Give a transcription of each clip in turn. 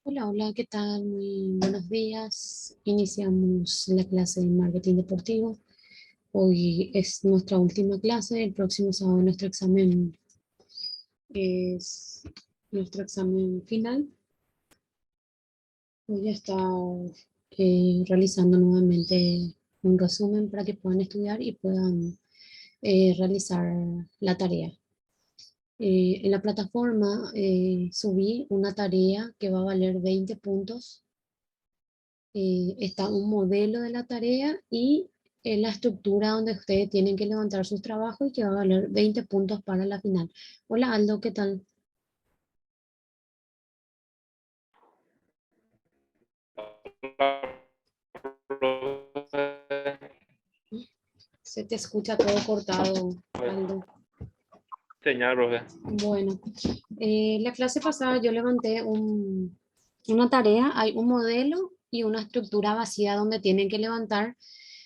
Hola, hola, ¿qué tal? Muy buenos días. Iniciamos la clase de marketing deportivo. Hoy es nuestra última clase. El próximo sábado es nuestro examen final. Voy a estar realizando nuevamente un resumen para que puedan estudiar y puedan realizar la tarea. En la plataforma subí una tarea que va a valer 20 puntos. Está un modelo de la tarea y la estructura donde ustedes tienen que levantar sus trabajos y que va a valer 20 puntos para la final. Hola Aldo, ¿qué tal? Se te escucha todo cortado, Aldo. Señal, profe. Bueno, la clase pasada yo levanté una tarea, hay un modelo y una estructura vacía donde tienen que levantar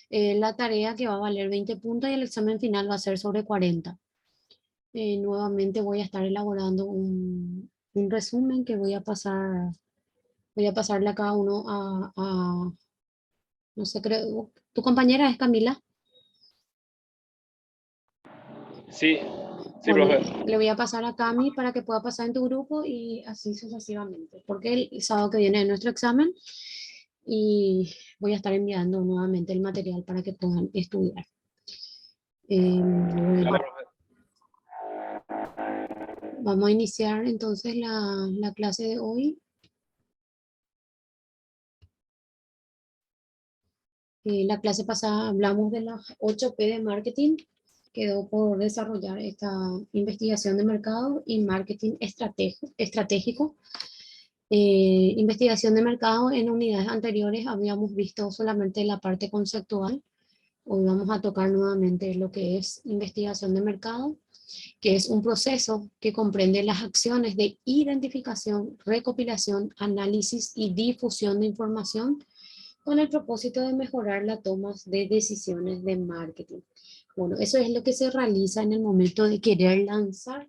la tarea que va a valer 20 puntos y el examen final va a ser sobre 40. Nuevamente voy a estar elaborando un resumen que voy a pasarle a cada uno no sé, creo, ¿tu compañera es Camila? Sí, sí, Bueno, profe. le voy a pasar a Cami para que pueda pasar en tu grupo y así sucesivamente, porque el sábado que viene es nuestro examen y voy a estar enviando nuevamente el material para que puedan estudiar. Vale, Bueno, profe. vamos a iniciar entonces la clase de hoy. La clase pasada hablamos de las 8P de marketing. Quedó por desarrollar esta investigación de mercado y marketing estratégico. Investigación de mercado en unidades anteriores habíamos visto solamente la parte conceptual. Hoy vamos a tocar nuevamente lo que es investigación de mercado, que es un proceso que comprende las acciones de identificación, recopilación, análisis y difusión de información con el propósito de mejorar la toma de decisiones de marketing. Bueno, eso es lo que se realiza en el momento de querer lanzar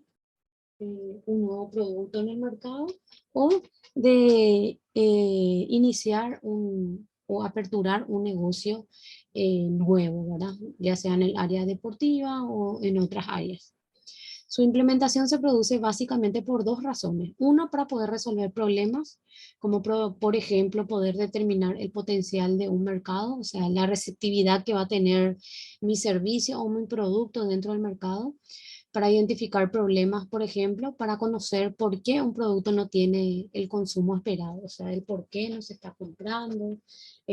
un nuevo producto en el mercado o de iniciar o aperturar un negocio nuevo, ¿verdad? Ya sea en el área deportiva o en otras áreas. Su implementación se produce básicamente por dos razones. Uno, para poder resolver problemas, como por ejemplo poder determinar el potencial de un mercado, o sea, la receptividad que va a tener mi servicio o mi producto dentro del mercado, para identificar problemas, por ejemplo, para conocer por qué un producto no tiene el consumo esperado, o sea, el por qué no se está comprando,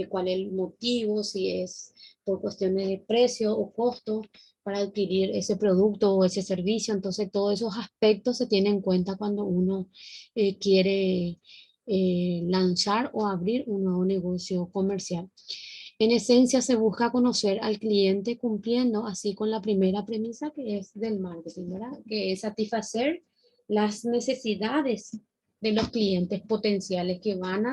cuál es el motivo, si es por cuestiones de precio o costo para adquirir ese producto o ese servicio. Entonces, todos esos aspectos se tienen en cuenta cuando uno quiere lanzar o abrir un nuevo negocio comercial. En esencia, se busca conocer al cliente cumpliendo así con la primera premisa que es del marketing, ¿verdad? Que es satisfacer las necesidades de los clientes potenciales que van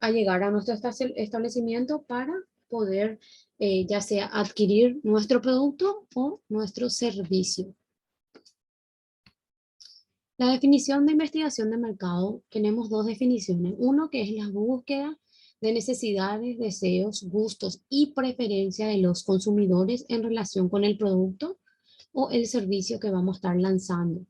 a llegar a nuestro establecimiento para poder ya sea adquirir nuestro producto o nuestro servicio. La definición de investigación de mercado, tenemos dos definiciones. Uno que es la búsqueda de necesidades, deseos, gustos y preferencias de los consumidores en relación con el producto o el servicio que vamos a estar lanzando.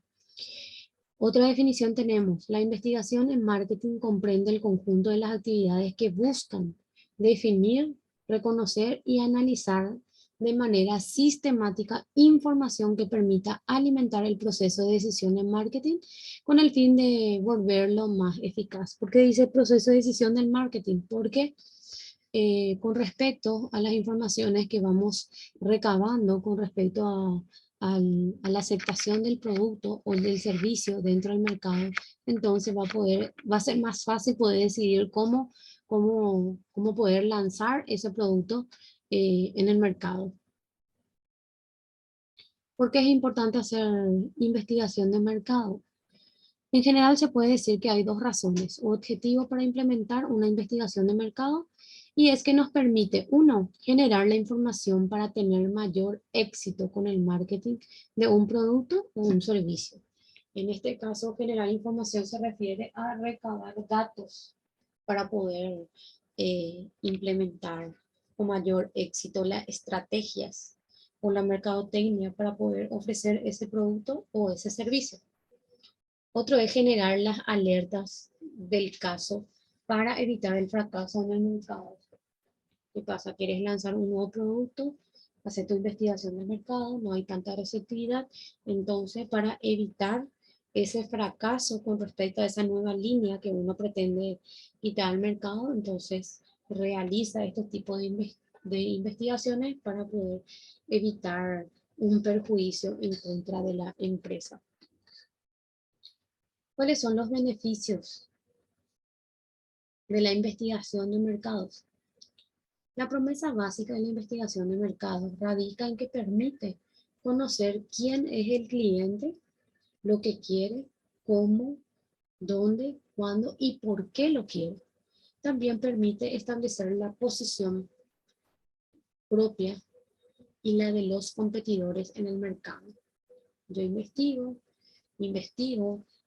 Otra definición tenemos, la investigación en marketing comprende el conjunto de las actividades que buscan definir, reconocer y analizar de manera sistemática información que permita alimentar el proceso de decisión en marketing con el fin de volverlo más eficaz. ¿Por qué dice proceso de decisión del marketing? Porque con respecto a las informaciones que vamos recabando con respecto a la aceptación del producto o del servicio dentro del mercado, entonces va a ser más fácil poder decidir cómo poder lanzar ese producto en el mercado. ¿Por qué es importante hacer investigación de mercado? En general se puede decir que hay dos razones o objetivos para implementar una investigación de mercado y es que nos permite, uno, generar la información para tener mayor éxito con el marketing de un producto o un servicio. En este caso, generar información se refiere a recabar datos para poder implementar con mayor éxito las estrategias o la mercadotecnia para poder ofrecer ese producto o ese servicio. Otro es generar las alertas del caso para evitar el fracaso en el mercado. ¿Qué pasa? ¿Quieres lanzar un nuevo producto? Hacer tu investigación de mercado, no hay tanta receptividad. Entonces, para evitar ese fracaso con respecto a esa nueva línea que uno pretende quitar al mercado, entonces realiza este tipo de investigaciones para poder evitar un perjuicio en contra de la empresa. ¿Cuáles son los beneficios de la investigación de mercados? La promesa básica de la investigación de mercados radica en que permite conocer quién es el cliente, lo que quiere, cómo, dónde, cuándo y por qué lo quiere. También permite establecer la posición propia y la de los competidores en el mercado. Yo investigo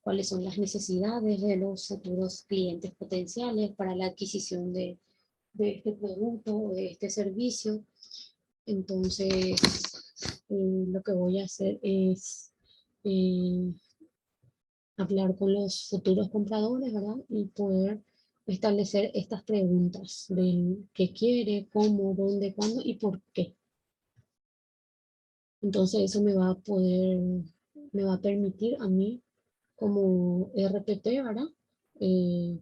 cuáles son las necesidades de los futuros clientes potenciales para la adquisición de este producto o de este servicio. Entonces, lo que voy a hacer es eh, hablar con los futuros compradores, ¿verdad? Y poder establecer estas preguntas del qué quiere, cómo, dónde, cuándo y por qué. Entonces, eso me va a permitir a mí como RPT, ¿verdad?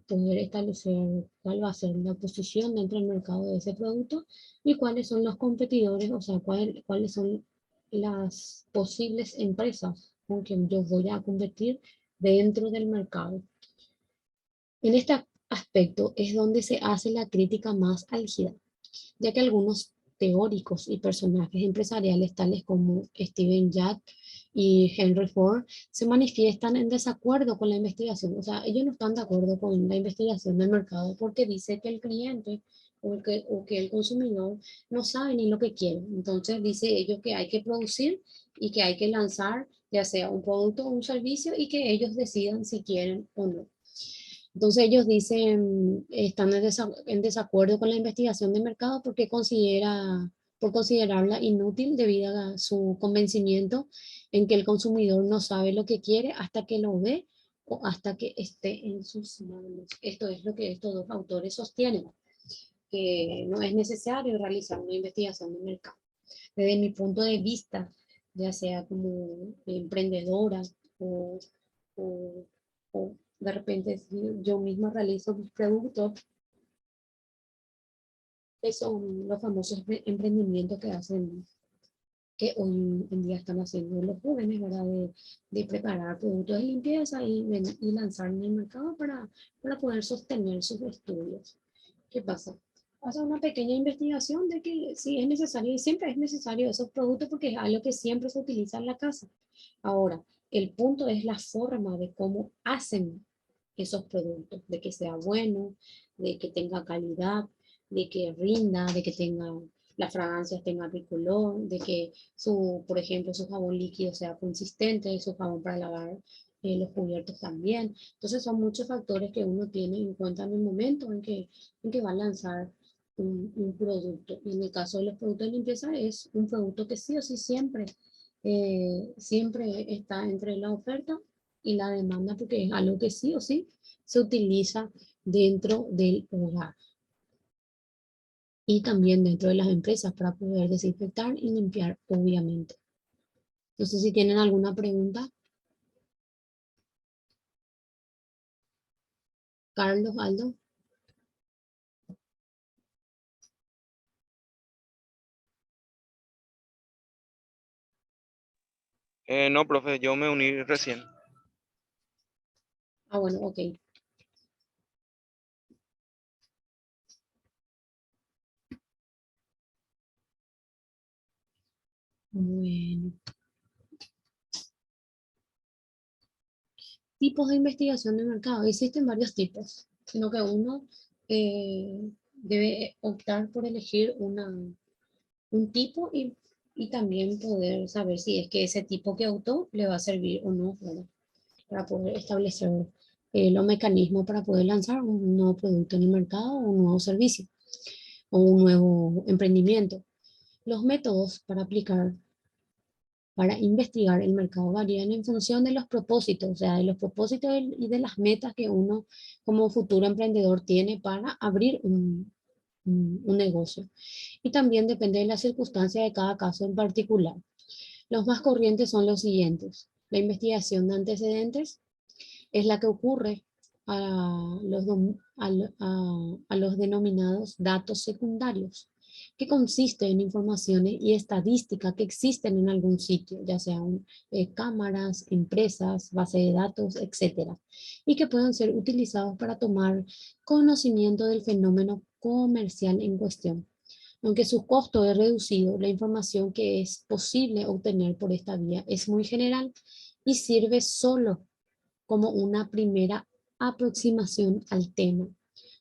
Poder establecer cuál va a ser la posición dentro del mercado de ese producto y cuáles son los competidores, o sea, cuáles son las posibles empresas con quien yo voy a competir dentro del mercado. En este aspecto es donde se hace la crítica más álgida, ya que algunos teóricos y personajes empresariales tales como Steven Jack y Henry Ford se manifiestan en desacuerdo con la investigación. O sea, ellos no están de acuerdo con la investigación del mercado porque dice que el cliente o que el consumidor no sabe ni lo que quiere. Entonces dice ellos que hay que producir y que hay que lanzar ya sea un producto o un servicio y que ellos decidan si quieren o no. Entonces ellos dicen, están en desacuerdo con la investigación de mercado porque por considerarla inútil debido a su convencimiento en que el consumidor no sabe lo que quiere hasta que lo ve o hasta que esté en sus manos. Esto es lo que estos dos autores sostienen, que no es necesario realizar una investigación de mercado. Desde mi punto de vista, ya sea como emprendedora o, o, o de repente si yo misma realizo mis productos, que son los famosos emprendimientos que hacen, que hoy en día están haciendo los jóvenes, ¿verdad? De preparar productos de limpieza y lanzar en el mercado para poder sostener sus estudios. ¿Qué pasa? Hace una pequeña investigación de que sí es necesario y siempre es necesario esos productos porque es algo que siempre se utiliza en la casa. Ahora, el punto es la forma de cómo hacen esos productos, de que sea bueno, de que tenga calidad, de que rinda, de que tenga las fragancias tengan ricolor, de que por ejemplo, su jabón líquido sea consistente, su jabón para lavar los cubiertos también. Entonces son muchos factores que uno tiene en cuenta en el momento en que va a lanzar un producto. Y en el caso de los productos de limpieza es un producto que sí o sí siempre está entre la oferta y la demanda porque es algo que sí o sí se utiliza dentro del hogar y también dentro de las empresas para poder desinfectar y limpiar, obviamente. No sé si tienen alguna pregunta. Carlos, Aldo. No, profe, yo me uní recién. Ah, bueno, ok. Bueno. Tipos de investigación de mercado. Existen varios tipos, sino que uno debe optar por elegir un tipo y también poder saber si es que ese tipo que optó le va a servir o no, ¿verdad? para poder establecer los mecanismos para poder lanzar un nuevo producto en el mercado, un nuevo servicio o un nuevo emprendimiento. Los métodos para investigar el mercado varían en función de los propósitos, o sea, de los propósitos y de las metas que uno como futuro emprendedor tiene para abrir un negocio. Y también depende de la circunstancia de cada caso en particular. Los más corrientes son los siguientes. La investigación de antecedentes es la que ocurre a los denominados datos secundarios, que consiste en informaciones y estadísticas que existen en algún sitio, ya sean cámaras, empresas, base de datos, etcétera, y que puedan ser utilizados para tomar conocimiento del fenómeno comercial en cuestión. Aunque su costo es reducido, la información que es posible obtener por esta vía es muy general y sirve solo como una primera aproximación al tema.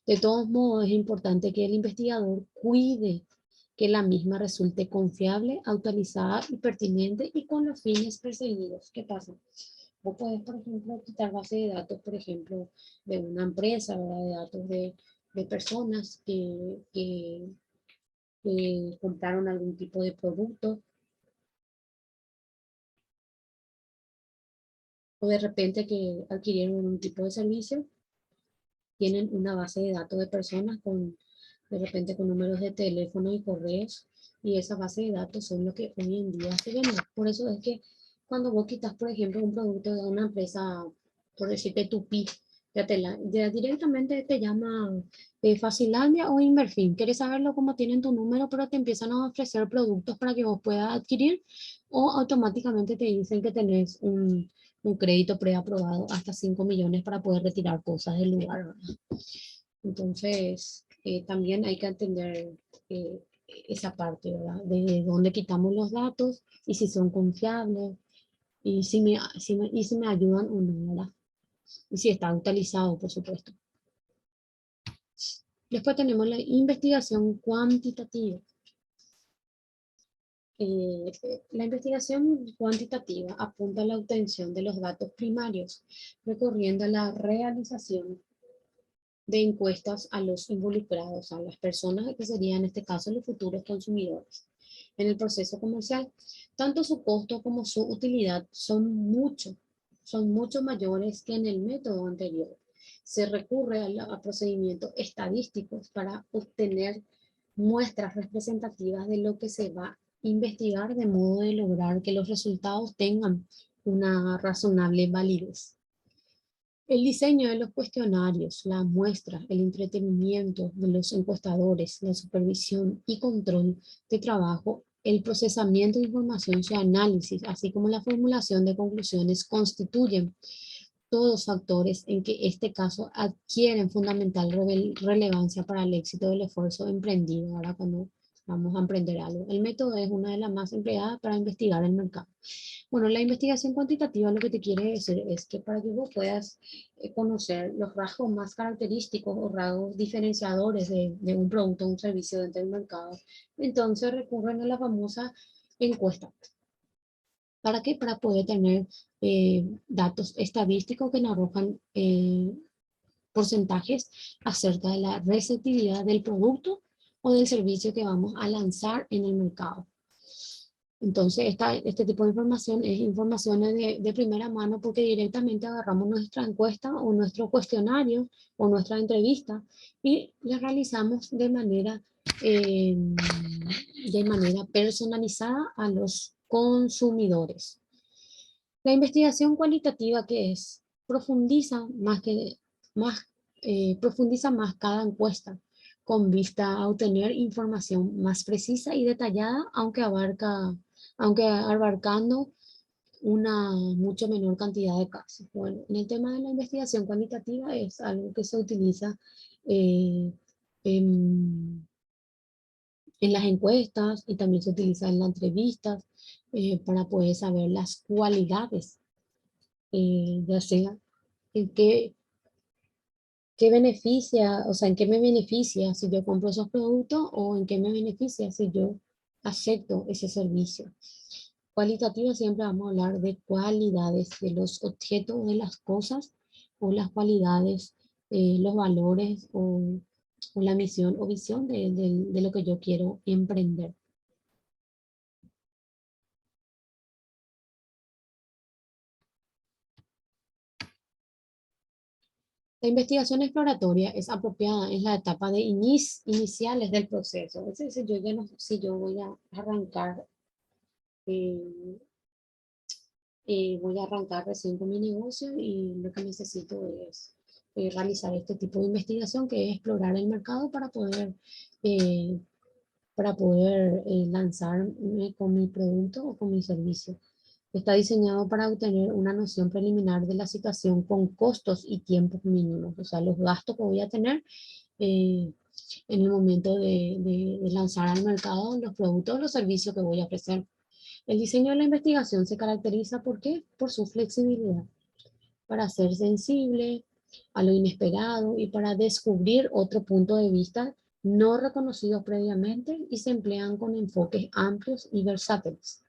De todos modos, es importante que el investigador cuide que la misma resulte confiable, actualizada y pertinente y con los fines perseguidos. ¿Qué pasa? Vos podés, por ejemplo, quitar base de datos, por ejemplo, de una empresa, ¿verdad? De datos de personas que compraron algún tipo de producto o de repente que adquirieron un tipo de servicio, tienen una base de datos de personas con, de repente, con números de teléfono y correos, y esa base de datos son lo que hoy en día se vende. Por eso es que cuando vos quitas, por ejemplo, un producto de una empresa, por decirte Tupi, ya directamente te llama Facilandia o Inverfin. Quieres saberlo cómo tienen tu número, pero te empiezan a ofrecer productos para que vos puedas adquirir, o automáticamente te dicen que tenés un crédito preaprobado hasta 5 millones para poder retirar cosas del lugar, ¿verdad? Entonces, también hay que entender eh, esa parte, ¿verdad? De dónde quitamos los datos y si son confiables y si me ayudan o no, ¿verdad? Y si está actualizado, por supuesto. Después tenemos la investigación cuantitativa. La investigación cuantitativa apunta a la obtención de los datos primarios, recurriendo a la realización de encuestas a los involucrados, a las personas que serían en este caso los futuros consumidores. En el proceso comercial, tanto su costo como su utilidad son mucho mayores que en el método anterior. Se recurre a procedimientos estadísticos para obtener muestras representativas de lo que se va a investigar, de modo de lograr que los resultados tengan una razonable validez. El diseño de los cuestionarios, la muestra, el entretenimiento de los encuestadores, la supervisión y control de trabajo, el procesamiento de información y análisis, así como la formulación de conclusiones, constituyen todos factores en que este caso adquieren fundamental relevancia para el éxito del esfuerzo emprendido. Ahora cuando vamos a emprender algo, el método es una de las más empleadas para investigar el mercado. Bueno, la investigación cuantitativa lo que te quiere decir es que para que vos puedas conocer los rasgos más característicos o rasgos diferenciadores de un producto o un servicio dentro del mercado, entonces recurren a la famosa encuesta. ¿Para qué? Para poder tener datos estadísticos que nos arrojan porcentajes acerca de la receptividad del producto o del servicio que vamos a lanzar en el mercado. Entonces, este tipo de información es información de primera mano porque directamente agarramos nuestra encuesta o nuestro cuestionario o nuestra entrevista y la realizamos de manera personalizada a los consumidores. La investigación cualitativa, ¿qué es? Profundiza más cada encuesta con vista a obtener información más precisa y detallada, aunque abarcando una mucho menor cantidad de casos. Bueno, en el tema de la investigación cuantitativa es algo que se utiliza eh, en, en las encuestas y también se utiliza en las entrevistas para poder saber las cualidades, ya sea en qué beneficia, o sea, en qué me beneficia si yo compro esos productos o en qué me beneficia si yo acepto ese servicio. Cualitativa siempre vamos a hablar de cualidades de los objetos de las cosas o las cualidades, los valores o la misión o visión de lo que yo quiero emprender. La investigación exploratoria es apropiada en la etapa de iniciales del proceso. Es decir, yo ya no sé si yo voy a arrancar, eh, voy a arrancar recién con mi negocio y lo que necesito es realizar este tipo de investigación que es explorar el mercado eh, para poder lanzarme con mi producto o con mi servicio. Está diseñado para obtener una noción preliminar de la situación con costos y tiempos mínimos, o sea, los gastos que voy a tener eh, en el momento de lanzar al mercado los productos o los servicios que voy a ofrecer. El diseño de la investigación se caracteriza ¿por qué? Por su flexibilidad, para ser sensible a lo inesperado y para descubrir otro punto de vista no reconocido previamente y se emplean con enfoques amplios y versátiles.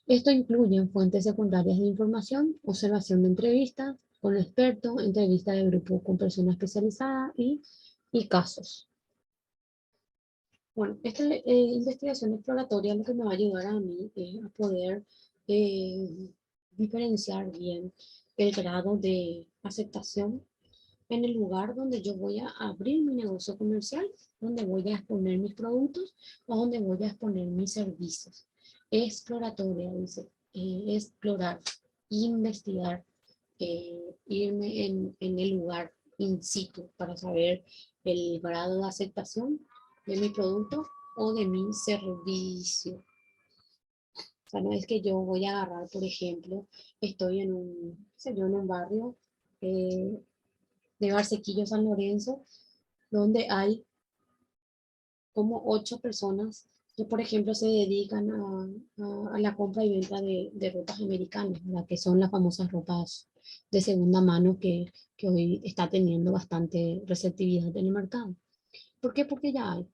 Esto incluye fuentes secundarias de información, observación de entrevistas con expertos, entrevistas de grupo con personas especializadas y casos. Bueno, esta investigación exploratoria lo que me va a ayudar a mí es a poder eh, diferenciar bien el grado de aceptación en el lugar donde yo voy a abrir mi negocio comercial, donde voy a exponer mis productos o donde voy a exponer mis servicios. Exploratoria, dice, explorar, investigar, irme en el lugar in situ para saber el grado de aceptación de mi producto o de mi servicio. O sea, no es que yo voy a agarrar, por ejemplo, estoy en un, sé yo, en un barrio eh, de Barsequillo, San Lorenzo, donde hay como 8 personas que, por ejemplo, se dedican a la compra y venta de ropas americanas, ¿verdad? Que son las famosas ropas de segunda mano que hoy está teniendo bastante receptividad en el mercado. ¿Por qué? Porque ya hay.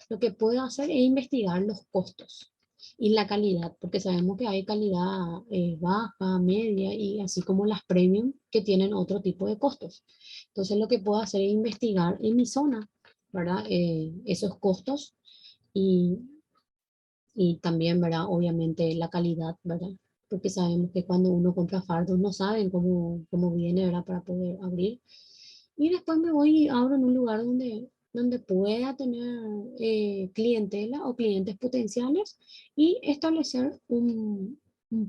Lo que puedo hacer es investigar los costos y la calidad, porque sabemos que hay calidad baja, media y así como las premium que tienen otro tipo de costos. Entonces lo que puedo hacer es investigar en mi zona, ¿verdad? Esos costos y, y también, ¿verdad? Obviamente la calidad, ¿verdad? Porque sabemos que cuando uno compra fardos no saben cómo viene, ¿verdad? Para poder abrir. Y después me voy y abro en un lugar donde pueda tener clientela o clientes potenciales y establecer un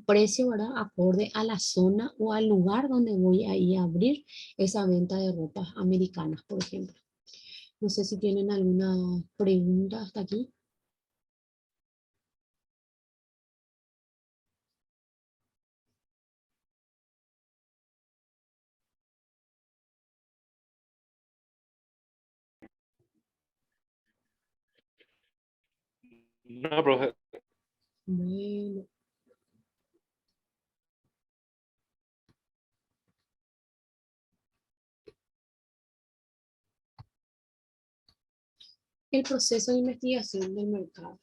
precio, ¿verdad? Acorde a la zona o al lugar donde voy a ir a abrir esa venta de ropas americanas, por ejemplo. No sé si tienen alguna pregunta hasta aquí. No, profe. Bueno, el proceso de investigación del mercado.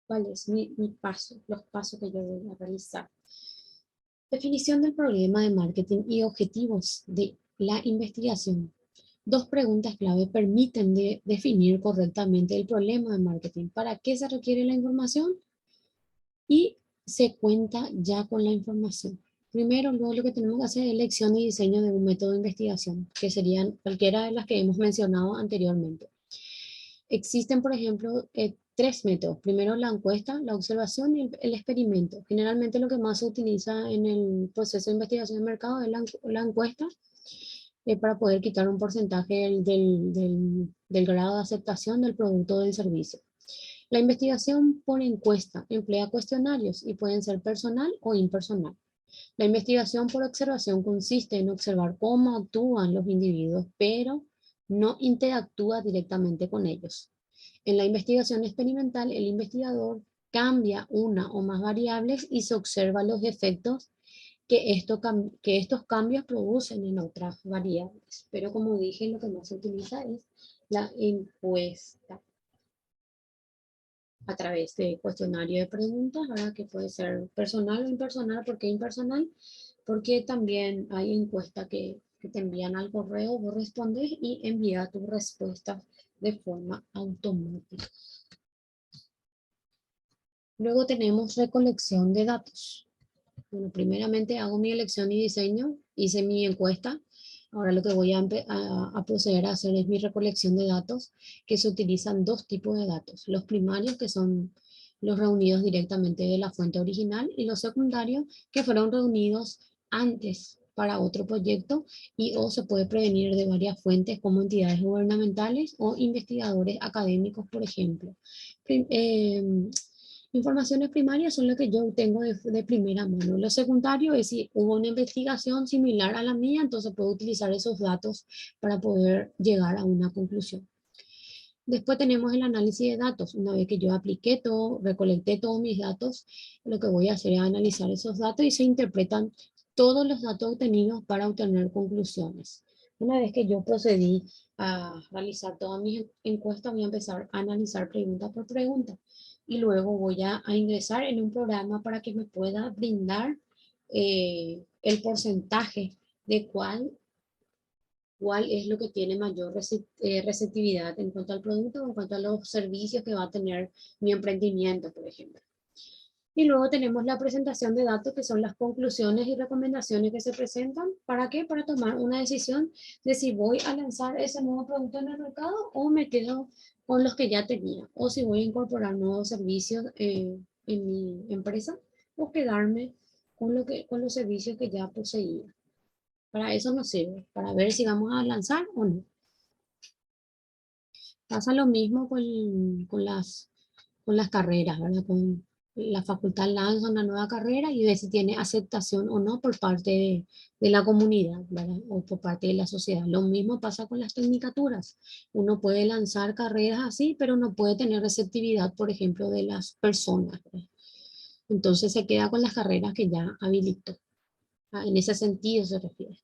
¿Cuál es mi paso? Los pasos que yo voy a realizar. Definición del problema de marketing y objetivos de la investigación. Dos preguntas clave permiten definir correctamente el problema de marketing. ¿Para qué se requiere la información? Y se cuenta ya con la información. Primero, luego lo que tenemos que hacer es elección y diseño de un método de investigación, que serían cualquiera de las que hemos mencionado anteriormente. Existen, por ejemplo, 3 métodos. Primero la encuesta, la observación y el experimento. Generalmente lo que más se utiliza en el proceso de investigación de mercado es la encuesta para poder quitar un porcentaje del grado de aceptación del producto o del servicio. La investigación por encuesta emplea cuestionarios y pueden ser personal o impersonal. La investigación por observación consiste en observar cómo actúan los individuos, pero no interactúa directamente con ellos. En la investigación experimental, el investigador cambia una o más variables y se observa los efectos que estos cambios producen en otras variables. Pero como dije, lo que más se utiliza es la encuesta. a través de cuestionario de preguntas, ¿verdad? Que puede ser personal o impersonal. ¿Por qué impersonal? Porque también hay encuestas que te envían al correo, vos respondes y envía tus respuestas de forma automática. Luego tenemos recolección de datos. Bueno, primeramente hago mi elección y diseño, hice mi encuesta. Ahora lo que voy a proceder a hacer es mi recolección de datos, que se utilizan dos tipos de datos. Los primarios, que son los reunidos directamente de la fuente original, y los secundarios, que fueron reunidos antes para otro proyecto y o se puede prevenir de varias fuentes como entidades gubernamentales o investigadores académicos, por ejemplo. Informaciones primarias son las que yo tengo de primera mano. Lo secundario es si hubo una investigación similar a la mía, entonces puedo utilizar esos datos para poder llegar a una conclusión. Después tenemos el análisis de datos. Una vez que yo apliqué todo, recolecté todos mis datos, lo que voy a hacer es analizar esos datos y se interpretan todos los datos obtenidos para obtener conclusiones. Una vez que yo procedí a realizar todas mis encuestas, voy a empezar a analizar pregunta por pregunta y luego voy a ingresar en un programa para que me pueda brindar el porcentaje de cuál es lo que tiene mayor receptividad en cuanto al producto o en cuanto a los servicios que va a tener mi emprendimiento, por ejemplo. Y luego tenemos la presentación de datos, que son las conclusiones y recomendaciones que se presentan. ¿Para qué? Para tomar una decisión de si voy a lanzar ese nuevo producto en el mercado o me quedo con los que ya tenía, o si voy a incorporar nuevos servicios en mi empresa o quedarme con los servicios que ya poseía. Para eso nos sirve, para ver si vamos a lanzar o no. Pasa lo mismo con las carreras, ¿verdad? Con la facultad lanza una nueva carrera y ve si tiene aceptación o no por parte de la comunidad, ¿verdad? O por parte de la sociedad. Lo mismo pasa con las tecnicaturas. Uno puede lanzar carreras así, pero no puede tener receptividad, por ejemplo, de las personas, ¿verdad? Entonces se queda con las carreras que ya habilitó. En ese sentido se refiere.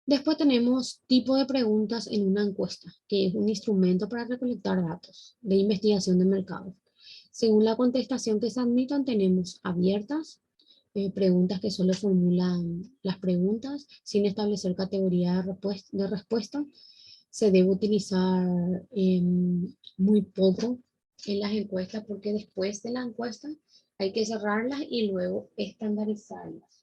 Después tenemos tipo de preguntas en una encuesta, que es un instrumento para recolectar datos de investigación de mercado. Según la contestación que se admitan, tenemos abiertas, preguntas que solo formulan las preguntas sin establecer categoría de respuesta. Se debe utilizar muy poco en las encuestas porque después de la encuesta hay que cerrarlas y luego estandarizarlas.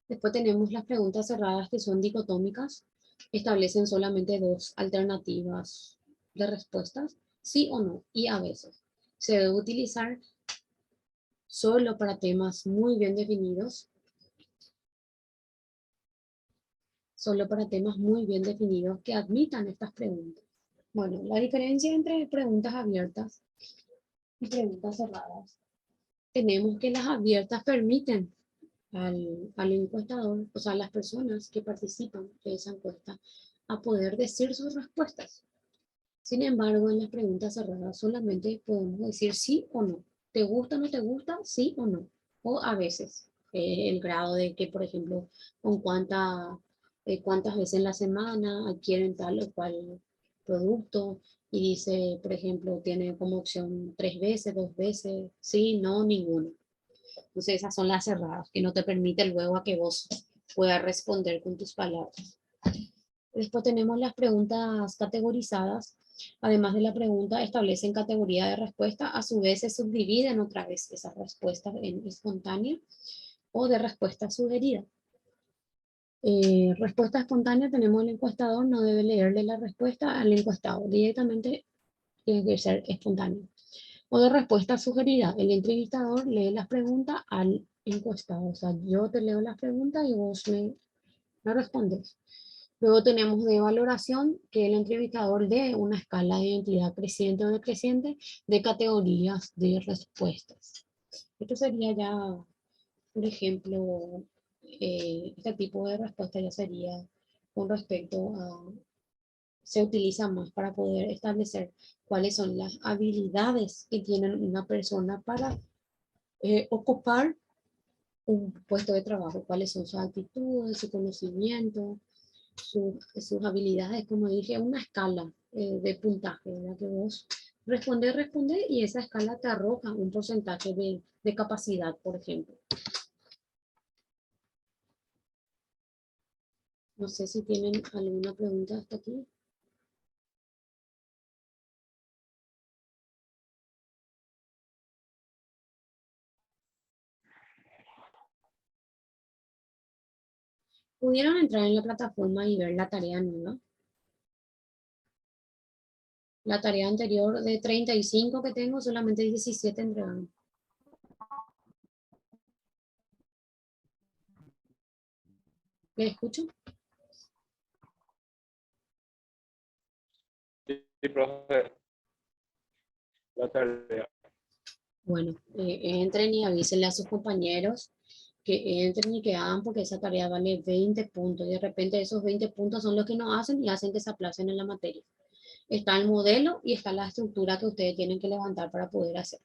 Después tenemos las preguntas cerradas, que son dicotómicas. Establecen solamente dos alternativas de respuestas, sí o no, y a veces. Se debe utilizar solo para temas muy bien definidos. Solo para temas muy bien definidos que admitan estas preguntas. Bueno, la diferencia entre preguntas abiertas y preguntas cerradas. Tenemos que las abiertas permiten al encuestador, o sea, a las personas que participan de esa encuesta, a poder decir sus respuestas. Sin embargo, en las preguntas cerradas solamente podemos decir sí o no. ¿Te gusta o no te gusta? Sí o no. O a veces, el grado de que, por ejemplo, con cuántas veces en la semana adquieren tal o cual producto, y dice, por ejemplo, tiene como opción 3 veces, 2 veces, sí, no, ninguno. Entonces esas son las cerradas, que no te permiten luego a que vos puedas responder con tus palabras. Después tenemos las preguntas categorizadas. Además de la pregunta, establecen categoría de respuesta. A su vez se subdividen otra vez esas respuestas en espontánea o de respuesta sugerida. Respuesta espontánea, tenemos el encuestador, no debe leerle la respuesta al encuestado. Directamente tiene que ser espontáneo. O de respuesta sugerida, el entrevistador lee las preguntas al encuestado. O sea, yo te leo las preguntas y vos me respondes. Luego tenemos de valoración, que el entrevistador dé una escala de identidad creciente o decreciente de categorías de respuestas. Esto sería ya, por ejemplo, este tipo de respuesta ya sería con respecto a, se utiliza más para poder establecer cuáles son las habilidades que tiene una persona para ocupar un puesto de trabajo, cuáles son sus actitudes, su conocimiento, sus habilidades, como dije, una escala de puntaje, ¿verdad? Que vos Responde y esa escala te arroja un porcentaje de capacidad, por ejemplo. No sé si tienen alguna pregunta hasta aquí. ¿Pudieron entrar en la plataforma y ver la tarea nueva? La tarea anterior de 35 que tengo, solamente 17 entregaron. ¿Me escucho? Sí, profe. La tarea. Bueno, entren y avísenle a sus compañeros que entren y que hagan porque esa tarea vale 20 puntos y de repente esos 20 puntos son los que no hacen y hacen que se aplacen en la materia. Está el modelo y está la estructura que ustedes tienen que levantar para poder hacer.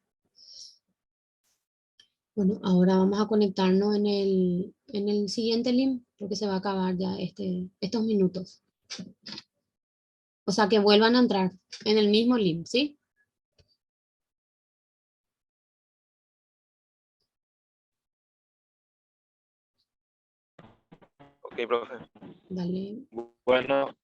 Bueno, ahora vamos a conectarnos en el siguiente link porque se va a acabar ya estos minutos. O sea, que vuelvan a entrar en el mismo link, ¿sí? Ok, profe. Dale. Bueno,